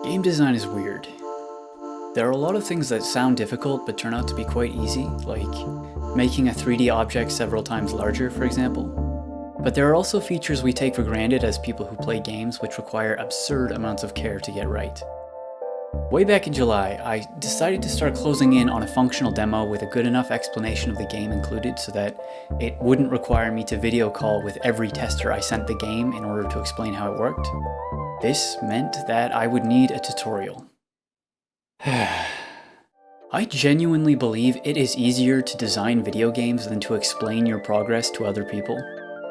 Game design is weird. There are a lot of things that sound difficult but turn out to be quite easy, like making a 3D object several times larger, for example. But there are also features we take for granted as people who play games which require absurd amounts of care to get right. Way back in July, I decided to start closing in on a functional demo with a good enough explanation of the game included so that it wouldn't require me to video call with every tester I sent the game in order to explain how it worked. This meant that I would need a tutorial. I genuinely believe it is easier to design video games than to explain your progress to other people.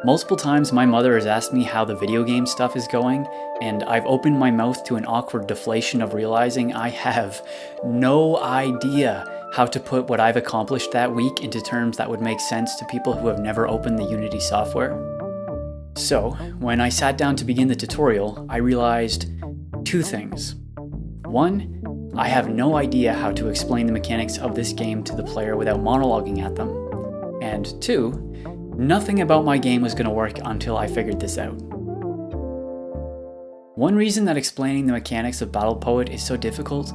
Multiple times my mother has asked me how the video game stuff is going, and I've opened my mouth to an awkward deflation of realizing I have no idea how to put what I've accomplished that week into terms that would make sense to people who have never opened the Unity software. So, when I sat down to begin the tutorial, I realized two things. One, I have no idea how to explain the mechanics of this game to the player without monologuing at them. And two, nothing about my game was going to work until I figured this out. One reason that explaining the mechanics of Battle Poet is so difficult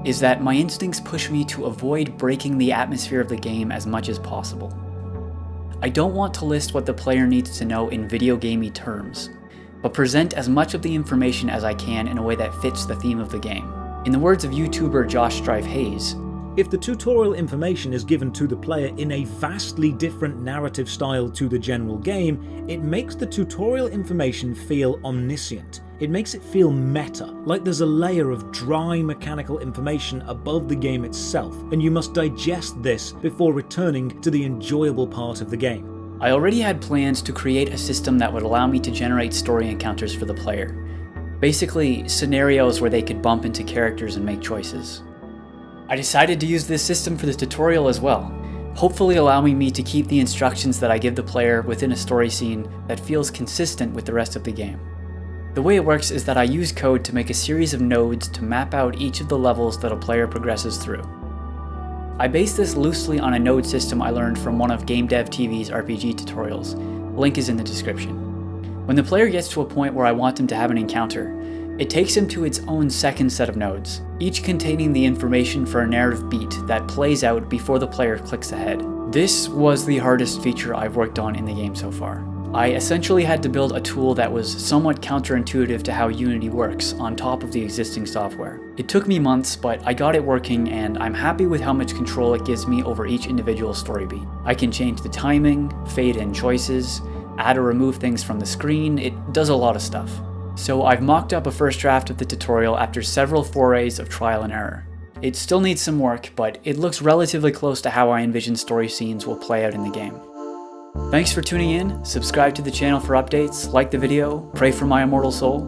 is that my instincts push me to avoid breaking the atmosphere of the game as much as possible. I don't want to list what the player needs to know in video gamey terms, but present as much of the information as I can in a way that fits the theme of the game. In the words of YouTuber Josh Strife Plays, if the tutorial information is given to the player in a vastly different narrative style to the general game, it makes the tutorial information feel omniscient. It makes it feel meta, like there's a layer of dry mechanical information above the game itself, and you must digest this before returning to the enjoyable part of the game. I already had plans to create a system that would allow me to generate story encounters for the player. Basically, scenarios where they could bump into characters and make choices. I decided to use this system for the tutorial as well, hopefully allowing me to keep the instructions that I give the player within a story scene that feels consistent with the rest of the game. The way it works is that I use code to make a series of nodes to map out each of the levels that a player progresses through. I base this loosely on a node system I learned from one of Game Dev TV's RPG tutorials. Link is in the description. When the player gets to a point where I want him to have an encounter, it takes him to its own second set of nodes, each containing the information for a narrative beat that plays out before the player clicks ahead. This was the hardest feature I've worked on in the game so far. I essentially had to build a tool that was somewhat counterintuitive to how Unity works on top of the existing software. It took me months, but I got it working and I'm happy with how much control it gives me over each individual story beat. I can change the timing, fade in choices, add or remove things from the screen. It does a lot of stuff. So I've mocked up a first draft of the tutorial after several forays of trial and error. It still needs some work, but it looks relatively close to how I envision story scenes will play out in the game. Thanks for tuning in, subscribe to the channel for updates, like the video, pray for my immortal soul.